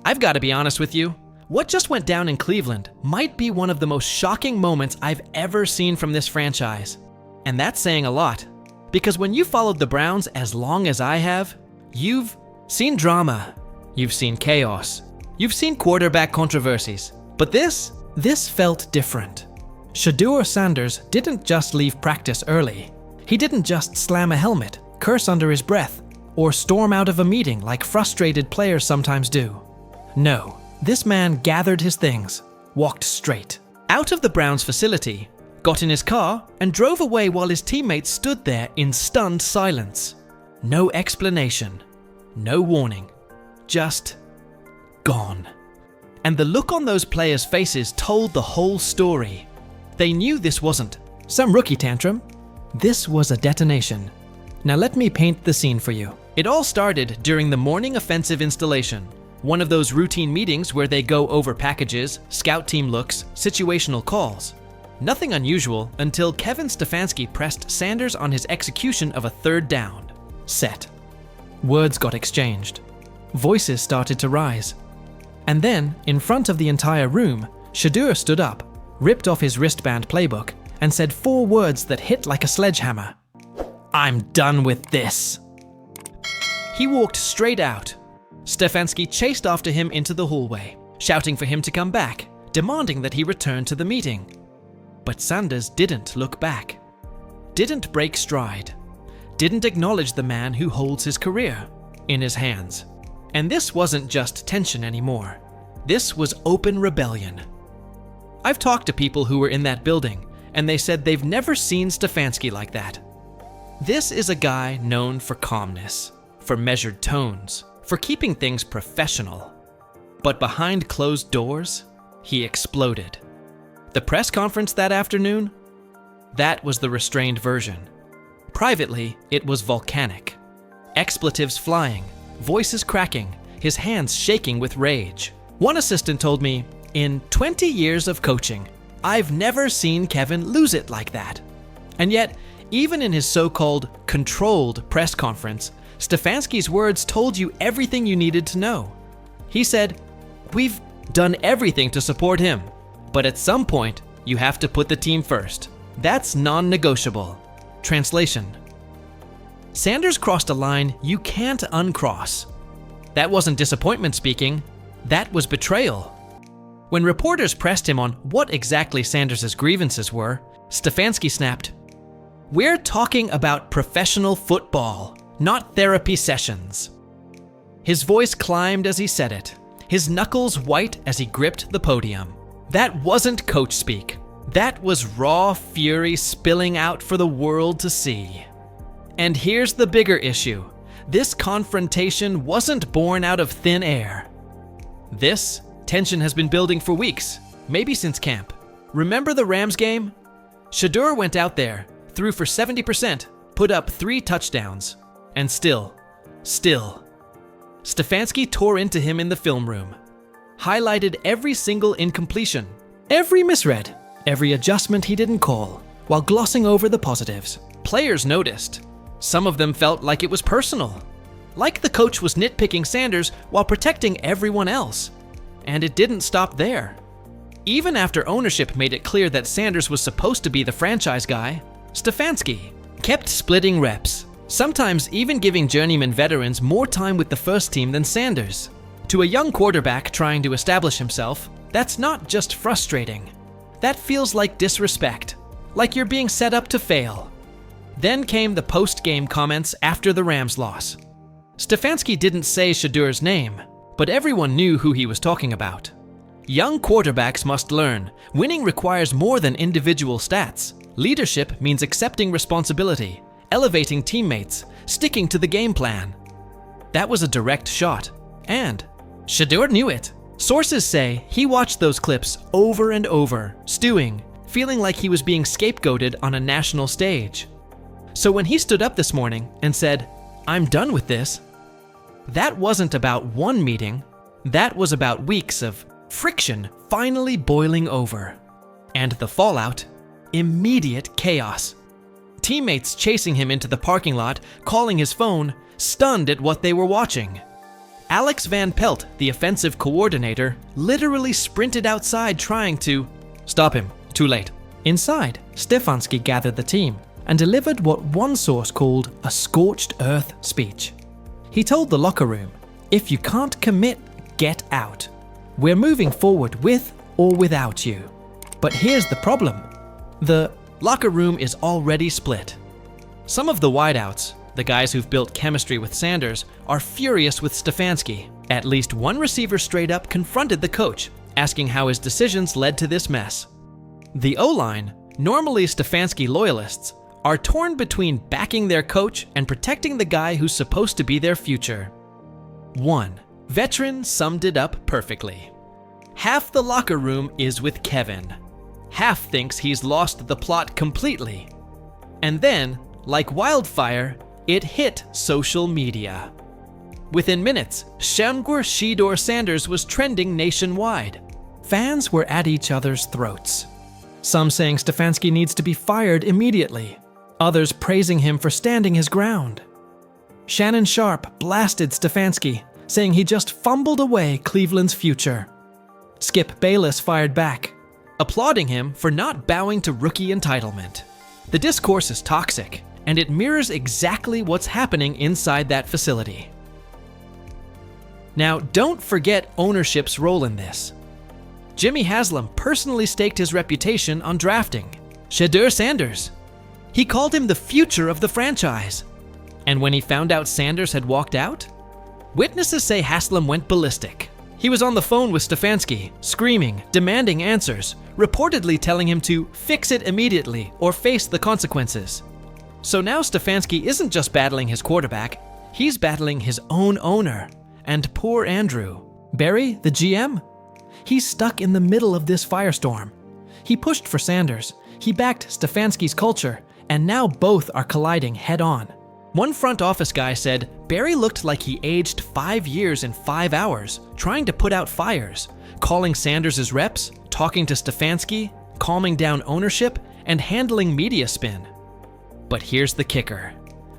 I've got to be honest with you. What just went down in Cleveland might be one of the most shocking moments I've ever seen from this franchise. And that's saying a lot. Because when you followed the Browns as long as I have, you've seen drama. You've seen chaos. You've seen quarterback controversies. But this felt different. Shedeur Sanders didn't just leave practice early. He didn't just slam a helmet, curse under his breath, or storm out of a meeting like frustrated players sometimes do. No, this man gathered his things, walked straight out of the Browns facility, got in his car, and drove away while his teammates stood there in stunned silence. No explanation, no warning, just gone. And the look on those players' faces told the whole story. They knew this wasn't some rookie tantrum. This was a detonation. Now let me paint the scene for you. It all started during the morning offensive installation, one of those routine meetings where they go over packages, scout team looks, situational calls. Nothing unusual until Kevin Stefanski pressed Sanders on his execution of a third down. Set. Words got exchanged. Voices started to rise. And then, in front of the entire room, Shedeur stood up, ripped off his wristband playbook, and said 4 words that hit like a sledgehammer. "I'm done with this." He walked straight out. Stefanski chased after him into the hallway, shouting for him to come back, demanding that he return to the meeting. But Sanders didn't look back, didn't break stride, didn't acknowledge the man who holds his career in his hands. And this wasn't just tension anymore. This was open rebellion. I've talked to people who were in that building, and they said they've never seen Stefanski like that. This is a guy known for calmness, for measured tones, for keeping things professional. But behind closed doors, he exploded. The press conference that afternoon? That was the restrained version. Privately, it was volcanic. Expletives flying, voices cracking, his hands shaking with rage. One assistant told me, "In 20 years of coaching, I've never seen Kevin lose it like that." And yet, even in his so-called controlled press conference, Stefanski's words told you everything you needed to know. He said, "We've done everything to support him, but at some point, you have to put the team first. That's non-negotiable." Translation: Sanders crossed a line you can't uncross. That wasn't disappointment speaking, that was betrayal. When reporters pressed him on what exactly Sanders' grievances were, Stefanski snapped, "We're talking about professional football, not therapy sessions." His voice climbed as he said it, his knuckles white as he gripped the podium. That wasn't coach speak. That was raw fury spilling out for the world to see. And here's the bigger issue. This confrontation wasn't born out of thin air. This tension has been building for weeks, maybe since camp. Remember the Rams game? Shedeur went out there, threw for 70%, put up 3 touchdowns, and still, Stefanski tore into him in the film room, highlighted every single incompletion, every misread, every adjustment he didn't call, while glossing over the positives. Players noticed. Some of them felt like it was personal, like the coach was nitpicking Sanders while protecting everyone else. And it didn't stop there. Even after ownership made it clear that Sanders was supposed to be the franchise guy, Stefanski kept splitting reps, sometimes even giving journeyman veterans more time with the first team than Sanders. To a young quarterback trying to establish himself, that's not just frustrating. That feels like disrespect, like you're being set up to fail. Then came the post-game comments after the Rams loss. Stefanski didn't say Shedeur's name, but everyone knew who he was talking about. Young quarterbacks must learn. Winning requires more than individual stats. Leadership means accepting responsibility, elevating teammates, sticking to the game plan. That was a direct shot, and Shedeur knew it. Sources say he watched those clips over and over, stewing, feeling like he was being scapegoated on a national stage. So when he stood up this morning and said, "I'm done with this," that wasn't about one meeting, that was about weeks of friction finally boiling over. And the fallout? Immediate chaos. Teammates chasing him into the parking lot, calling his phone, stunned at what they were watching. Alex Van Pelt, the offensive coordinator, literally sprinted outside trying to stop him. Too late. Inside, Stefanski gathered the team and delivered what one source called a scorched earth speech. He told the locker room, "If you can't commit, get out. We're moving forward with or without you." But here's the problem. The locker room is already split. Some of the wideouts, the guys who've built chemistry with Sanders, are furious with Stefanski. At least one receiver straight up confronted the coach, asking how his decisions led to this mess. The O-line, normally Stefanski loyalists, are torn between backing their coach and protecting the guy who's supposed to be their future. One veteran summed it up perfectly. Half the locker room is with Kevin. Half thinks he's lost the plot completely. And then, like wildfire, it hit social media. Within minutes, Shedeur Sanders was trending nationwide. Fans were at each other's throats. Some saying Stefanski needs to be fired immediately. Others praising him for standing his ground. Shannon Sharp blasted Stefanski, saying he just fumbled away Cleveland's future. Skip Bayless fired back, applauding him for not bowing to rookie entitlement. The discourse is toxic, and it mirrors exactly what's happening inside that facility. Now, don't forget ownership's role in this. Jimmy Haslam personally staked his reputation on drafting Shedeur Sanders. He called him the future of the franchise. And when he found out Sanders had walked out, witnesses say Haslam went ballistic. He was on the phone with Stefanski, screaming, demanding answers, reportedly telling him to fix it immediately or face the consequences. So now Stefanski isn't just battling his quarterback, he's battling his own owner. And poor Andrew. Barry, the GM? He's stuck in the middle of this firestorm. He pushed for Sanders, he backed Stefanski's culture, and now both are colliding head-on. One front office guy said Barry looked like he aged 5 years in 5 hours, trying to put out fires, calling Sanders' reps, talking to Stefanski, calming down ownership, and handling media spin. But here's the kicker.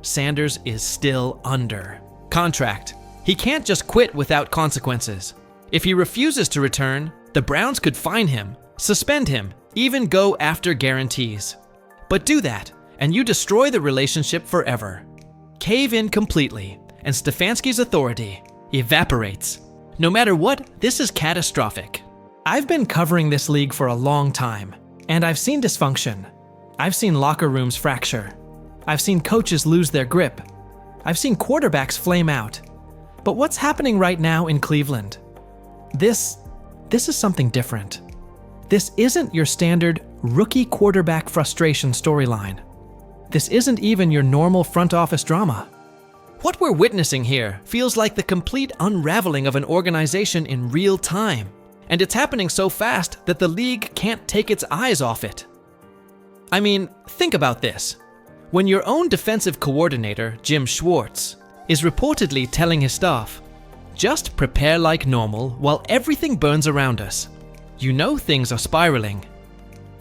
Sanders is still under contract. He can't just quit without consequences. If he refuses to return, the Browns could fine him, suspend him, even go after guarantees. But do that, and you destroy the relationship forever. Cave in completely, and Stefanski's authority evaporates. No matter what, this is catastrophic. I've been covering this league for a long time, and I've seen dysfunction. I've seen locker rooms fracture. I've seen coaches lose their grip. I've seen quarterbacks flame out. But what's happening right now in Cleveland? This is something different. This isn't your standard rookie quarterback frustration storyline. This isn't even your normal front office drama. What we're witnessing here feels like the complete unraveling of an organization in real time, and it's happening so fast that the league can't take its eyes off it. I mean, think about this. When your own defensive coordinator, Jim Schwartz, is reportedly telling his staff, "Just prepare like normal while everything burns around us. You know things are spiraling."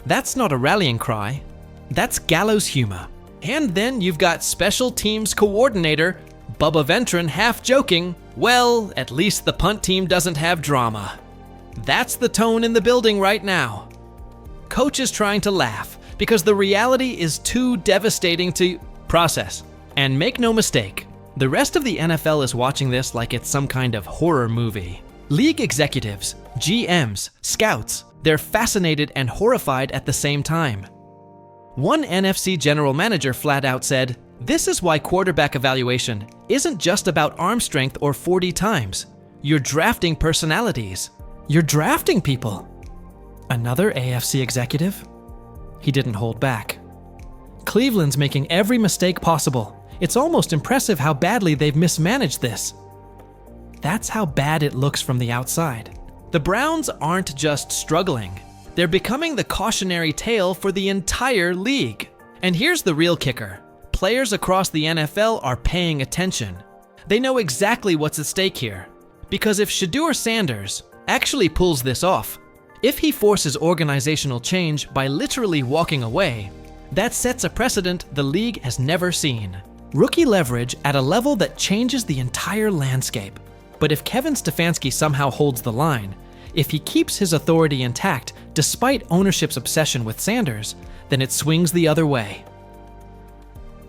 That's not a rallying cry. That's gallows humor. And then you've got special teams coordinator Bubba Ventron half joking, "Well, at least the punt team doesn't have drama." That's the tone in the building right now. Coach is trying to laugh because the reality is too devastating to process. And make no mistake, the rest of the NFL is watching this like it's some kind of horror movie. League executives, GMs, scouts, they're fascinated and horrified at the same time. One NFC general manager flat out said, "This is why quarterback evaluation isn't just about arm strength or 40 times. You're drafting personalities. You're drafting people." Another AFC executive? He didn't hold back. Cleveland's making every mistake possible. It's almost impressive how badly they've mismanaged this. That's how bad it looks from the outside. The Browns aren't just struggling. They're becoming the cautionary tale for the entire league. And here's the real kicker. Players across the NFL are paying attention. They know exactly what's at stake here. Because if Shedeur Sanders actually pulls this off, if he forces organizational change by literally walking away, that sets a precedent the league has never seen. Rookie leverage at a level that changes the entire landscape. But if Kevin Stefanski somehow holds the line, if he keeps his authority intact despite ownership's obsession with Sanders, then it swings the other way.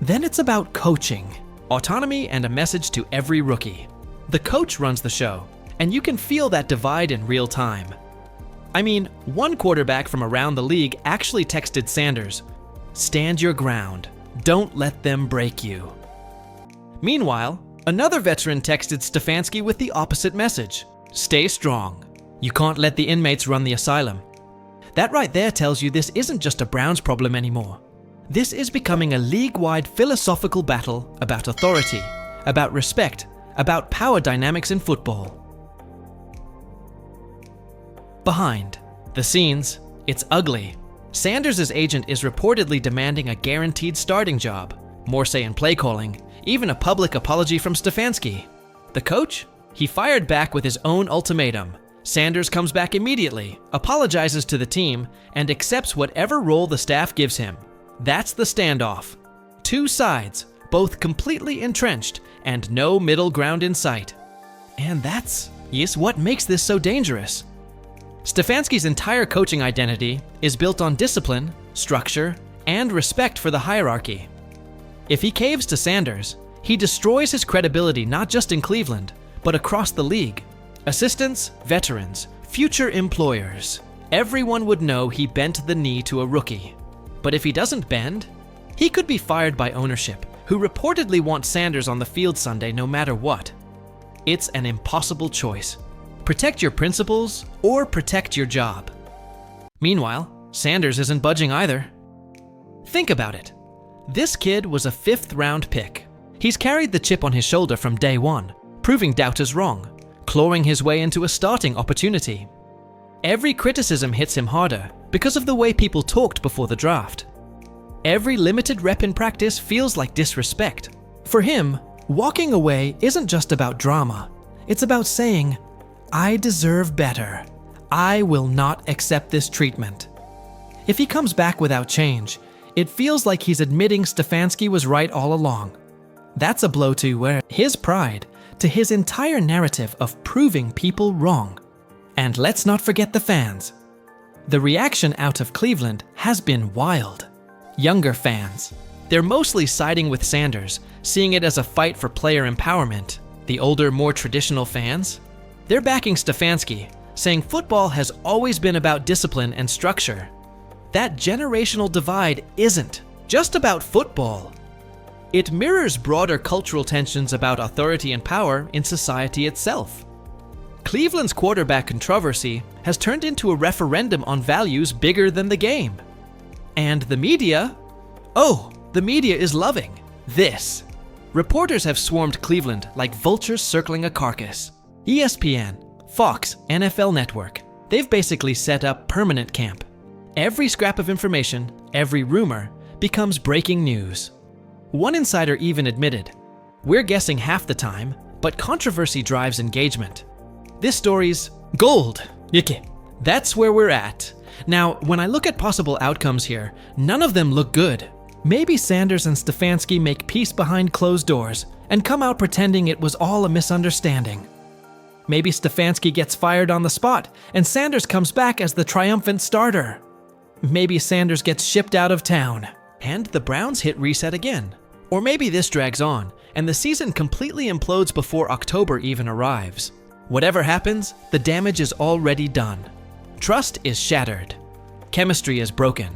Then it's about coaching, autonomy, and a message to every rookie. The coach runs the show, and you can feel that divide in real time. I mean, one quarterback from around the league actually texted Sanders, "Stand your ground. Don't let them break you." Meanwhile, another veteran texted Stefanski with the opposite message, "Stay strong. You can't let the inmates run the asylum." That right there tells you this isn't just a Browns problem anymore. This is becoming a league-wide philosophical battle about authority, about respect, about power dynamics in football. Behind the scenes, it's ugly. Sanders' agent is reportedly demanding a guaranteed starting job, more say in play calling, even a public apology from Stefanski. The coach? He fired back with his own ultimatum. Sanders comes back immediately, apologizes to the team, and accepts whatever role the staff gives him. That's the standoff. Two sides, both completely entrenched, and no middle ground in sight. And that's what makes this so dangerous. Stefanski's entire coaching identity is built on discipline, structure, and respect for the hierarchy. If he caves to Sanders, he destroys his credibility not just in Cleveland, but across the league. Assistants, veterans, future employers, everyone would know he bent the knee to a rookie. But if he doesn't bend, he could be fired by ownership, who reportedly want Sanders on the field Sunday no matter what. It's an impossible choice. Protect your principles or protect your job. Meanwhile, Sanders isn't budging either. Think about it. This kid was a 5th-round pick. He's carried the chip on his shoulder from day one, proving doubters wrong, clawing his way into a starting opportunity. Every criticism hits him harder because of the way people talked before the draft. Every limited rep in practice feels like disrespect. For him, walking away isn't just about drama. It's about saying, "I deserve better. I will not accept this treatment." If he comes back without change, it feels like he's admitting Stefanski was right all along. That's a blow to his pride, to his entire narrative of proving people wrong. And let's not forget the fans. The reaction out of Cleveland has been wild. Younger fans, they're mostly siding with Sanders, seeing it as a fight for player empowerment. The older, more traditional fans, they're backing Stefanski, saying football has always been about discipline and structure. That generational divide isn't just about football. It mirrors broader cultural tensions about authority and power in society itself. Cleveland's quarterback controversy has turned into a referendum on values bigger than the game. And the media? Oh, the media is loving this. Reporters have swarmed Cleveland like vultures circling a carcass. ESPN, Fox, NFL Network, they've basically set up permanent camp. Every scrap of information, every rumor, becomes breaking news. One insider even admitted, "We're guessing half the time, but controversy drives engagement." This story's gold. That's where we're at. Now, when I look at possible outcomes here, none of them look good. Maybe Sanders and Stefanski make peace behind closed doors and come out pretending it was all a misunderstanding. Maybe Stefanski gets fired on the spot and Sanders comes back as the triumphant starter. Maybe Sanders gets shipped out of town and the Browns hit reset again. Or maybe this drags on and the season completely implodes before October even arrives. Whatever happens, the damage is already done. Trust is shattered. Chemistry is broken.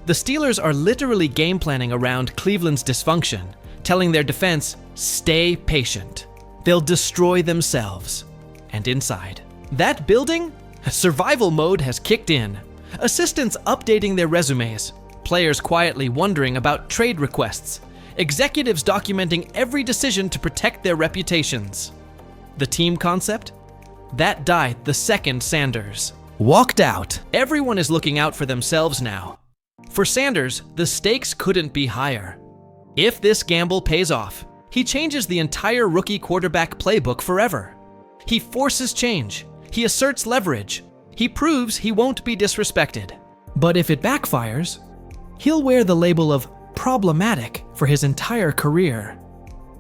The Steelers are literally game planning around Cleveland's dysfunction, telling their defense, "Stay patient. They'll destroy themselves." And inside that building, survival mode has kicked in. Assistants updating their resumes, players quietly wondering about trade requests, executives documenting every decision to protect their reputations. The team concept? That died the second Sanders walked out. Everyone is looking out for themselves now. For Sanders, the stakes couldn't be higher. If this gamble pays off, he changes the entire rookie quarterback playbook forever. He forces change. He asserts leverage. He proves he won't be disrespected. But if it backfires, he'll wear the label of problematic for his entire career.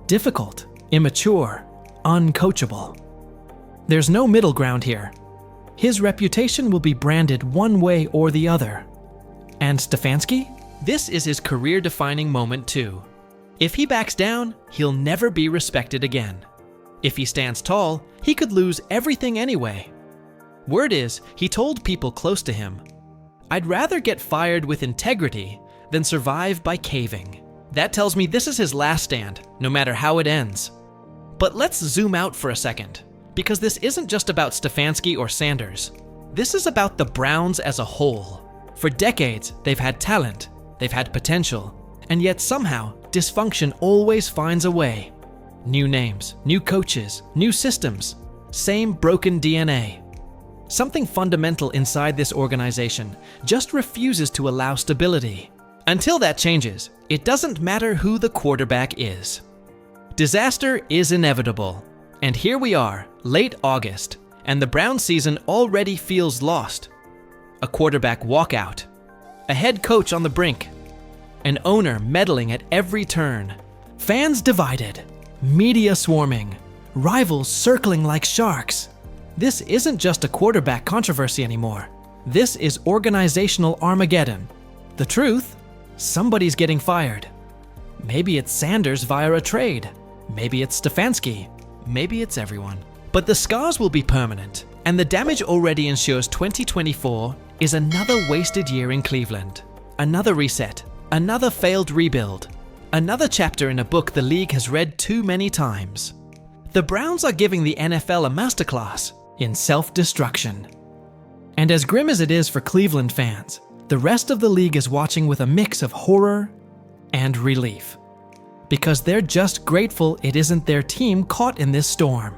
Difficult, immature, uncoachable. There's no middle ground here. His reputation will be branded one way or the other. And Stefanski? This is his career-defining moment too. If he backs down, he'll never be respected again. If he stands tall, he could lose everything anyway. Word is, he told people close to him, "I'd rather get fired with integrity than survive by caving." That tells me this is his last stand, no matter how it ends. But let's zoom out for a second, because this isn't just about Stefanski or Sanders. This is about the Browns as a whole. For decades, they've had talent, they've had potential, and yet somehow, dysfunction always finds a way. New names, new coaches, new systems, same broken DNA. Something fundamental inside this organization just refuses to allow stability. Until that changes, it doesn't matter who the quarterback is. Disaster is inevitable. And here we are, late August, and the Browns season already feels lost. A quarterback walkout, a head coach on the brink, an owner meddling at every turn, fans divided, media swarming, rivals circling like sharks. This isn't just a quarterback controversy anymore. This is organizational Armageddon. The truth? Somebody's getting fired. Maybe it's Sanders via a trade. Maybe it's Stefanski. Maybe it's everyone. But the scars will be permanent, and the damage already ensures 2024 is another wasted year in Cleveland. Another reset, another failed rebuild, another chapter in a book the league has read too many times. The Browns are giving the NFL a masterclass in self-destruction. And as grim as it is for Cleveland fans, the rest of the league is watching with a mix of horror and relief. Because they're just grateful it isn't their team caught in this storm.